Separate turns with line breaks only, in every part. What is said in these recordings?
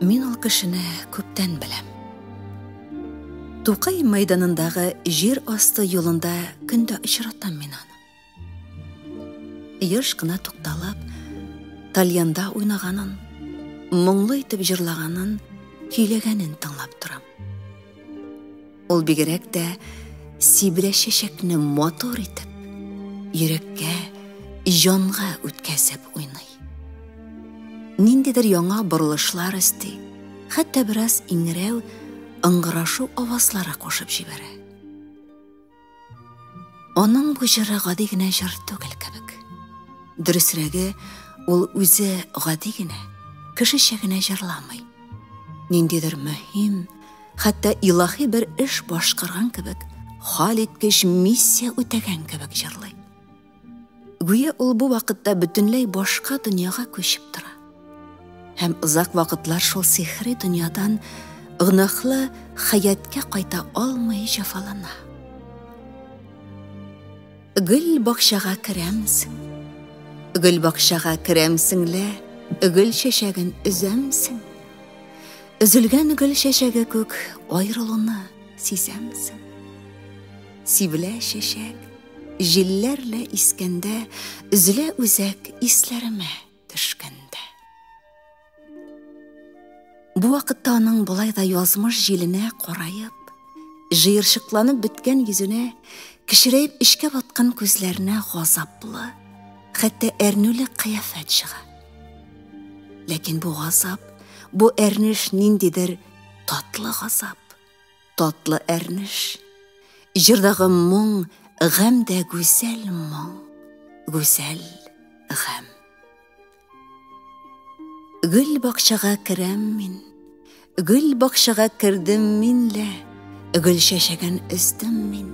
Мин ул кешене күптән беләм. Тукай мәйданындағы жер асты юлында көндә очратам мин аны. Еш кына тукталып, тальянда уйнаганын, моңлы итеп җырлаганын, көйләгәнен тыңлап торам. Ул бигрәк тә сибрә чәчәкне мотор итеп, йөрәккә, җанга үткәзеп уйный. Ниндидер яңа борылышлар исти, хәтта бераз иңрәү, ыңгырашу авазлары кушып җибәрә. Аның бу җыры гади генә җыр түгел кебек. Дөресрәге, ул үзе гади генә, кешечә генә җырламый. Ниндидер мөһим, хәтта илаһи бер эш башкарган кебек, хал иткеч миссия үтәгән кебек җырлый. Гүя ул бу вакытта бөтенләй башка дөньяга күчеп тора. Һәм озак вакытлар шул сихри дөньядан гынахлы хәятка кайта алмый җәфалана. Гөл бакчага керәмсең, гөл бакчага керәмсеңлә, гөл чәчәген өзәмсең. Өзелгән гөл чәчәге күк аерылуны сизәмсең. Сибелә чәчәк, җилләрлә искәндә, өзелә үзәк исләремә төшкәндә. Бу вакытта аның булай да язмыш җиленә караеп, җыерчыкланып беткән йөзенә, кечерәеп эчкә баткан күзләренә газаплы, хәтта әрнүле кыяфәт чыга. Ләкин бу газап, бу әрнеш ниндидер татлы газап, татлы әрнеш. Җырдагы моң, гам дә гүзәл моң, гүзәл гам. Гөл бакчага керәм мин, гөл бакчага кердем минлә, гөл чәчәген өздем мин.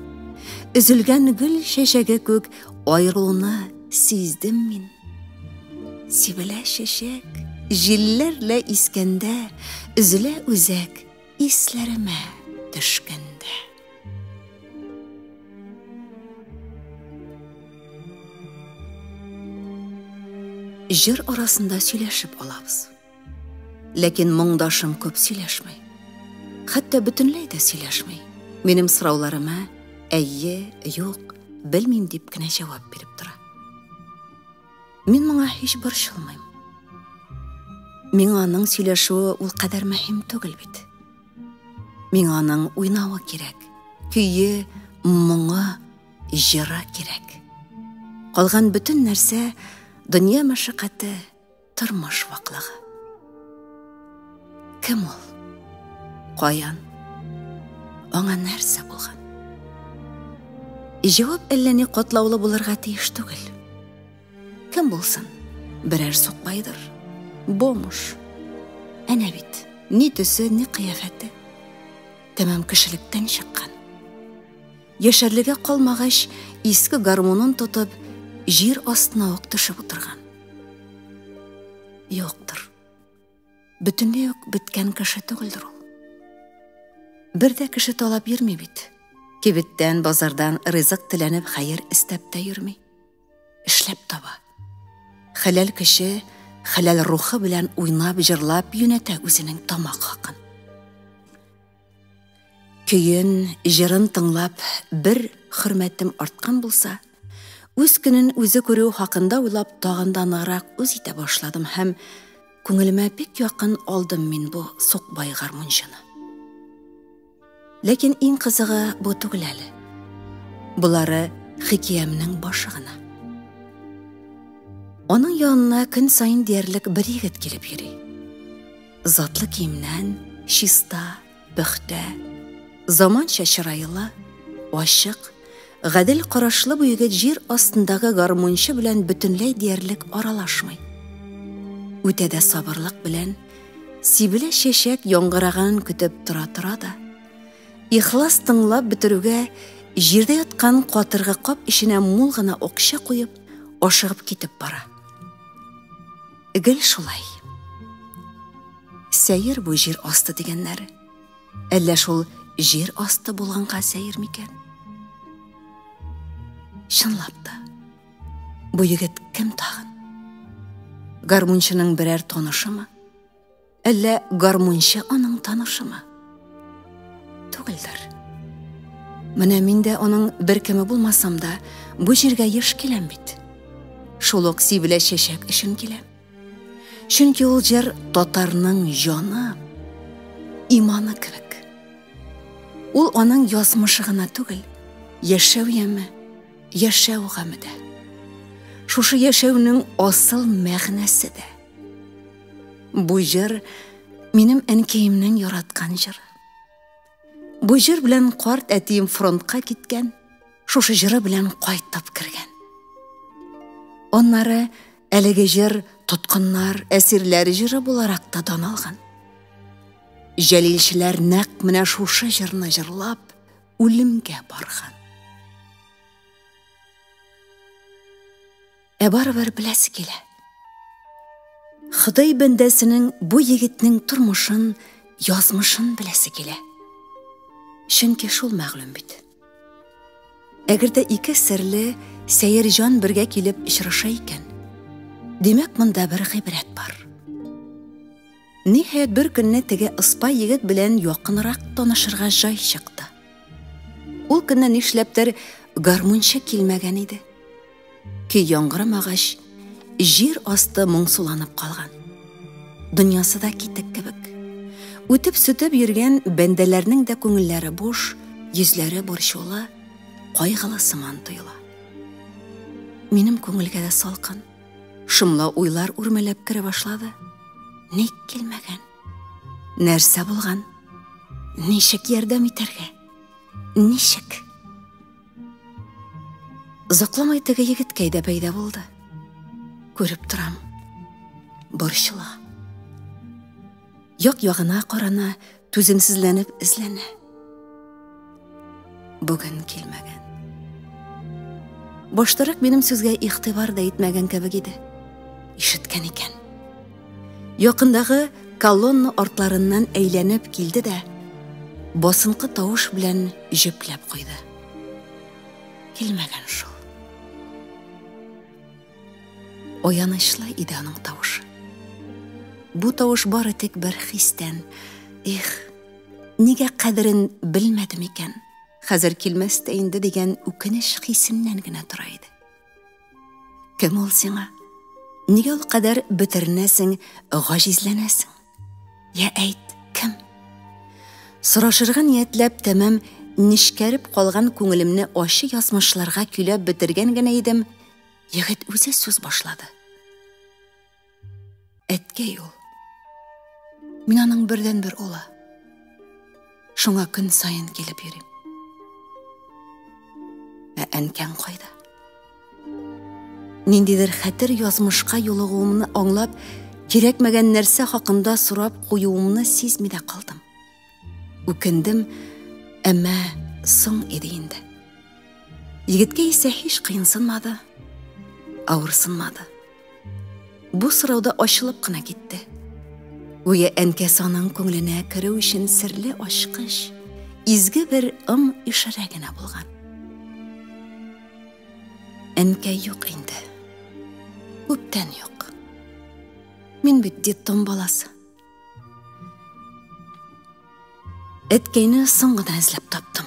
Өзелгән гөл чәчәге күк аерылуны сиздем мин. Сибелә чәчәк, җилләрлә искәндә, өзелә үзәк исләремә төшкәндә. Җыр арасында сөйләшеп алабыз. Ләкин моңдашым күп сөйләшмәй. Хәтта бөтенләй дә сөйләшмәй. Минем сорауларыма әйе, юк, белмим дип кенә җавап биреп тора. Мин моңа һич борчылмыйм. Миңа аның сөйләшүе ул кадәр мөһим түгел бит. Миңа аның уйнавы кирәк. Көйе, моңы, җыры кирәк. Калган бөтен нәрсә дөнья мәшәкате, тормыш ваклыгы. Кем ул? Каян? Аңа нәрсә булган? Җавап әллә ни катлаулы булырга тиеш түгел. Кем булсын? Берәр сукбайдыр. Бомыш. Әнә бит, ни төсе, ни кыяфәте. Тәмам кешелектән чыккан. Яшәрлегә калмагач, иске гармунын тотып, җир астына ук төшеп утырган. Юктыр. Бөтенләй үк беткән кеше түгелдер ул. Бер дә кеше талап йөрми бит. Кибеттән, базардан ризык теләнеп хәер истәп тә йөрми. Эшләп таба. Хәләл кеше, хәләл рухы белән уйнап, җырлап юнәтә үзенең тамак хакын. Көен, җырын тыңлап, бер хөрмәтем арткан булса, үз көнен үзе күрү хакында уйлап тагында ныграк үз итә башладым һәм күңелемә бик якын алдым мин бу сукбай гармунчыны. Ләкин иң кызыгы бу түгел әле. Булары хикәямнең башы гына. Аның янына көн сайын диярлек бер егет килеп йөри. Затлы киемнән, чиста, пөхтә, заманча чырайлы, ачык, гадел карашлы бу егет җир астындагы гармунчы белән бөтенләй диярлек аралашмый. Үтә дә сабырлык белән сибелә чәчәк яңгыраганын көтеп тора да, ихлас тыңлап бетерүгә җирдә яткан катыргы кап ишенә мул гына акча куеп, ашыгып китеп бара. Гел шулай. Сәер бу җир асты дигәннәр. Әллә шул җир асты булганга сәер микән? Чынлап та, бу егет кем тагын? Гармунчының берәр танышымы? Әллә гармунчы аның танышымы? Түгелдер. Менә мин дә аның бер кеме булмасам да, бу җиргә еш киләм бит. Шул ук сибелә чәчәк өчен киләм. Чөнки ул җыр татарның җаны, иманы кебек. Ул аның язмышы гына түгел, яшәү яме, яшәү гаме дә. Шушы яшәүнең асыл мәгънәсе дә. Бу җыр минем әнкәемнең яраткан җыры. Бу җыр белән карт әтием фронтка киткән, шушы җыры белән кайтып кергән. Оннары әлеге җыр тоткыннар, әсирләр җыры буларак та таналган. Җәлилчеләр нәкъ менә шушы җырны җырлап үлемгә барган. Барыбер беләсе килә. Ходай бәндәсенең бу егетнең тормышын, язмышын беләсе килә. Чөнки шул мәгълүм бит. Әгәр дә ике серле Сәйерҗан бергә килеп очраша икән, демәк монда бер гыйбрәт бар. Ниһаять бер көнне теге ыспай егет белән якынрак танышырга җай чыкты. Ул көнне нишләптер гармунчы килмәгән иде. Ки яңгырамагач, җир асты моңсуланып калган. Дөньясы да китек кебек. Үтеп-сүтеп йөргән бәндәләрнең дә күңелләре буш, йөзләре борчулы, кайгылы сыман тоела. Минем күңелгә дә салкын, шомлы уйлар үрмәләп керә башлады. Ник килмәгән? Нәрсә булган? Ничек ярдәм итәргә? Ничек? Закламай теге егет кәйдә пәйда булды. Күреп торам. Борчыла. Як-ягына карана, түземсезләнеп эзләнә. Бүген килмәгән. Баштарак минем сүзгә игътибар да итмәгән кебек иде. Ишеткән икән. Якындагы колонна артларыннан әйләнеп килде дә, басынкы тавыш белән җөпләп куйды. Килмәгән шул. Оянышлы иде аның тавышы. Бу тавыш бары тик бер хистән. Нигә кадерен белмәдем икән? Хәзер килмәс тә инде дигән үкенеч хисеннән генә тора иде. Кем ул сиңа? Нигә ул кадәр бетернәсең, гаҗизләнәсең? Я әйт, кем? Сорашырга ниятләп тәмам нишкәреп калган күңелемне ачы язмышларга көйләп бетергән генә идем, егет үзе сүз башлады. Әткәй ул. Мин аның бердән бер улы. Шуңа көн сайын килеп йөрим. Әнкәң кайда? Ниндидер хәтер язмышка юлыгуымны аңлап, кирәкмәгән нәрсә хакында сорап куюымны сизми дә калдым. Үкендем, әмма соң иде инде. Егеткә исә һич кыенсынмады, авырсынмады. Бу сорауда ачылып кына китте. Гүя әнкәсе аның күңеленә керү өчен серле ачкыч, изге бер ишарә генә булган. Әнкәй юк инде. Күптән юк. Мин бит детдом баласы. Әткәйне соң гына эзләп таптым.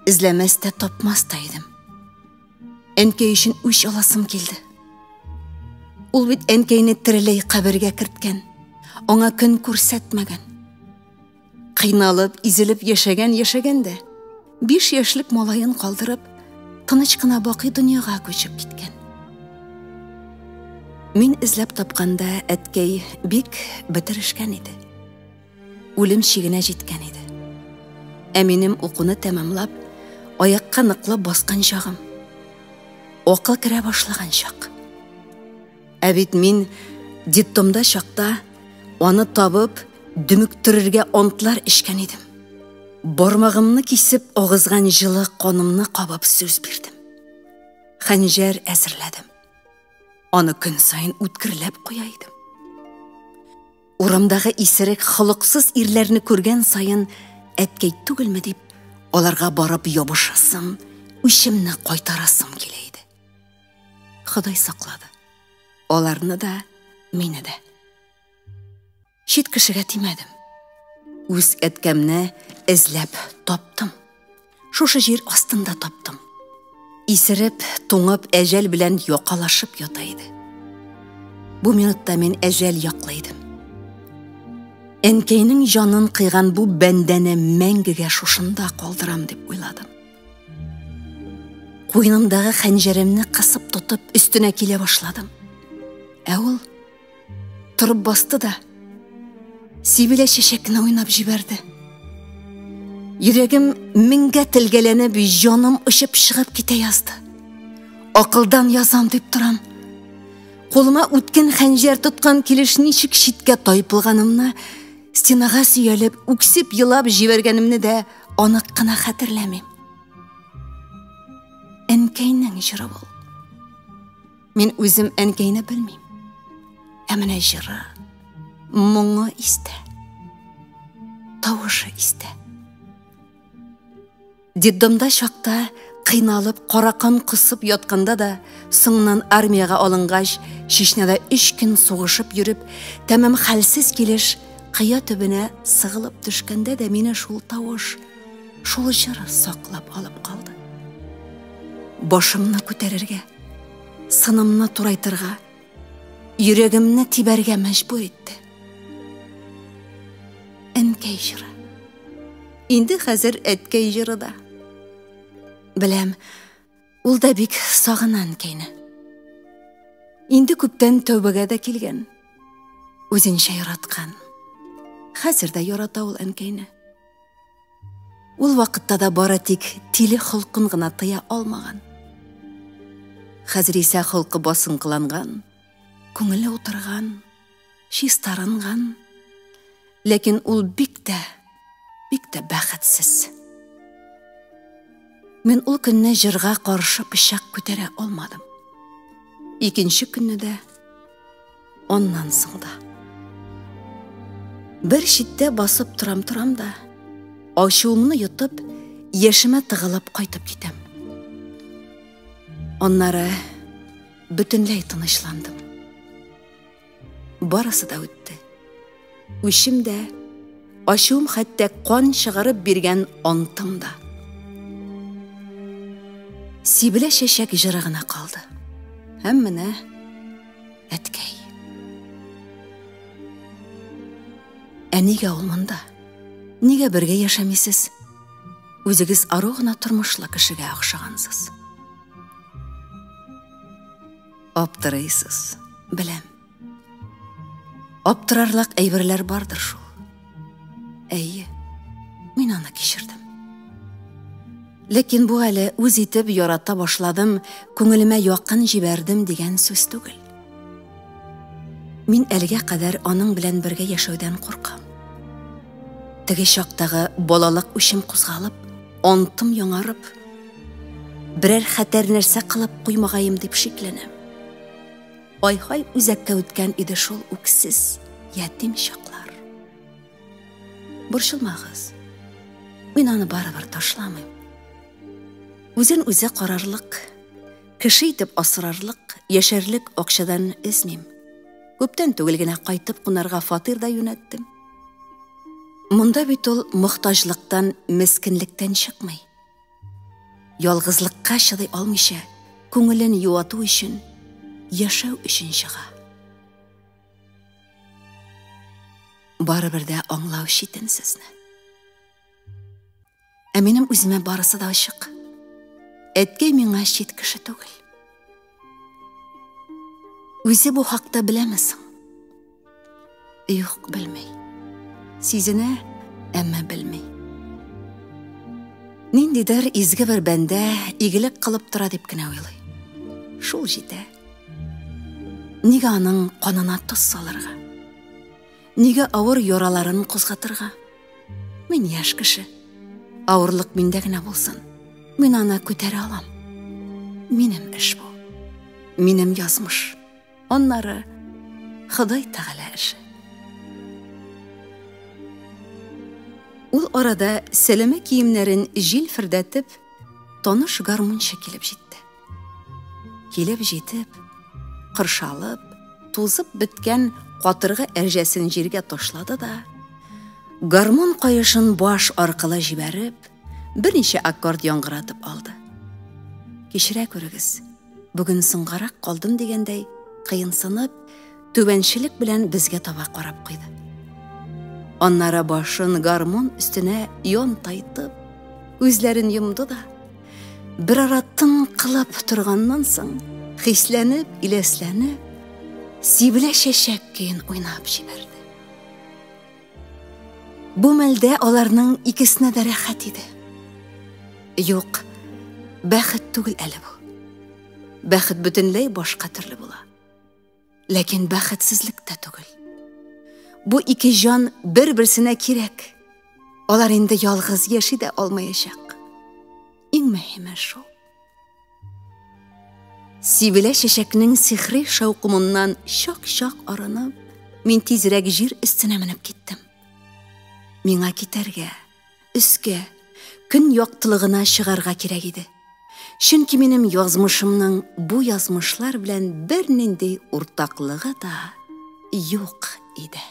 Эзләмәс тә тапмас та идем. Әнкәй өчен үч аласым килде. Ул бит әнкәйне тереләй кабергә керткән, аңа көн күрсәтмәгән. Кыйналып, изелеп яшәгән дә, 5 яшьлек малайын калдырып, тыныч кына бакый дөньяга күчеп киткән. Мин эзләп тапканда әткәй бик бетерешкән иде. Үлем чигенә җиткән иде. Ә минем укуны тәмамлап, аякка ныклы баскан чагым. Акыл керә башлаган чак. Ә бит мин детдомда чакта аны табып, дөмөктөрергә антлар ишкән идем. Бармагымны кисеп, агызган җылы канымны кабып сүз бирдем. Хәнҗәр әзерләдем. Аны көн сайын үткерләп куя идем. Урамдагы исерек холыксыз ирләрне күргән сайын әткәй түгелме дип, аларга барып ябышасым, үчемне кайтарасым килә иде. Ходай саклады. Аларны да, мине дә. Шит кешегә тимәдем. Үз әткәмне эзләп таптым. Шушы җир астында таптым. Исереп, туңып, әҗәл белән яқалашып ята иде. Бу минутта мин әҗәл яклыйдым. Әнкәйнең җанын кыйган бу бәндәне мәңгегә шушында калдырам дип уйладым. Куйнымдагы хәнҗәремне кысып тотып, өстенә килә башладым. Ә ул торып басты да Сибилә чәчәкне уйнап җибәрде. Йөрәгем меңгә телгәләнеп, җаным ышып чыгып китә язды. Акылдан язам дип торам. Қолыма үткен хәнҗәр тоткан килеш ничек читкә тайпылганымны, стенага сөялеп, үксеп елап җибәргәнемне дә анык кына хәтерләмим. Әнкәйнең җыры бул. Мин үзем әнкәйне белмим. Ә менә җыры, моңы истә. Тавышы истә. Детдомда чакта кыйналып, каракан кысып ятканда да, соңнан армияга алынгач, Чечняда 3 көн сугышып йөреп, тәмам хәлсез килеш, кыя төбенә сыгылып төшкәндә дә мине шул тавыш, шул җыры саклап алып калды. Башымны күтәрергә, сынымны турайтырга, йөрәгемне тибәргә мәҗбүр итте. Әнкәй җыры. Инде хәзер әткәй җыры да. Беләм, ул да бик сагына әнкәйне. Инде күптән тәүбәгә дә килгән. Үзенчә яраткан. Хәзер дә ярата ул әнкәйне. Ул вакытта да бары тик тиле холкын гына тыя алмаган. Хәзер исә холкы басынкыланган, күңеле утырган, чистарынган. Ләкин ул бик тә бәхетсез. Мен ул көнне җырга каршы пычак күтәрә алмадым. Икенче көнне дә, оннан соң да. Бер читтә басып торам да, ачуымны йотып, яшемә тыгылып кайтып китәм. Оннары бөтенләй тынычландым. Барысы да үтте. Үчем дә, ачуым хәтта кан чыгарып биргән антым да. Сибилә чәчәк җыры гына калды. Һәм менә әткәй. Ә нигә ул монда? Нигә бергә яшәмисез? Үзегез ару гына тормышлы кешегә охшагансыз. Аптырыйсыз, беләм. Аптырарлык әйберләр бардыр шул. Әйе, мин аны кичердем. Ләкин бу әле үз итеп ярата башладым, күңелемә якын җибәрдем дигән сүз түгел. Мин әлегә кадәр аның белән бергә яшәүдән куркам. Теге чактагы балалык үчем кузгалып, антым яңарып, берәр хәтәр нәрсә кылып куймагайым дип шикләнәм. Ай-һай үзәккә үткән иде шул үксез, ятим чаклар. Борчылмагыз, мин аны барыбер ташламыйм. Үзен үзе карарлык, кеше итеп асрарлык, яшәрлек акчадан эзмим. Күптән түгел генә кайтып кунарга фатир да юнәттем. Монда бит ул мохтаҗлыктан, мескенлектән чыкмый. Ялгызлыкка чыдый алмыйча, күңелен юату өчен, яшәү өчен чыга. Барыбер дә аңлау читен сезне. Ә минем үземә барысы да ачык. Әткәй миңа чит кеше түгел. Үзе бу хакта беләмесең? Юк, белмәй. Сизенә, әмма белмәй. Ниндидер изге бер бәндә игелек кылып тора дип кенә уйлый. Шул җитә. Нигә аның канына тоз салырга? Нигә авыр яраларын кузгатырга? Мин яшь кеше. Авырлык миндә генә булсын. Мин аны күтәрә алам. Минем эш бу. Минем язмыш. Аннары Ходай Тәгалә эше. Ул арада сәләмә киемнәрен җил фердәтеп, таныш гармунчы килеп җитте. Килеп җитеп, кыршалып, тузып беткән катыргы әрҗәсен җиргә ташлады да, гармон кайышын баш аркылы җибәреп, берничә аккорд яңгыратып алды. Кичерә күрегез, бүген соңгарак калдым дигәндәй, кыенсынып, түбәнчелек белән безгә таба карап куйды. Аннары башын гармон өстенә янтайтып, күзләрен йомды да, bir ara тын кылып торганнан соң, хисләнеп, иләсләнеп, сибелә чәчәк көен уйнап җибәрде. Бу мәлдә аларның икесенә дә рәхәт иде. Юк, бәхет түгел әле бу. Бәхет бөтенләй башка төрле була. Ләкин бәхетсезлек тә түгел. Бу ике җан бер-берсенә кирәк. Алар инде ялгыз яши дә алмаячак. Иң мөһиме шул. Сибелә чәчәкнең сихри шаукымыннан шак-шак арынып, мин тизрәк җир өстенә менеп киттем. Миңа китәргә, өскә, көн яктылыгына чыгарга кирәк иде. Чөнки минем язмышымның бу язмышлар белән бернинди уртаклыгы да юк иде.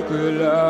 Güzel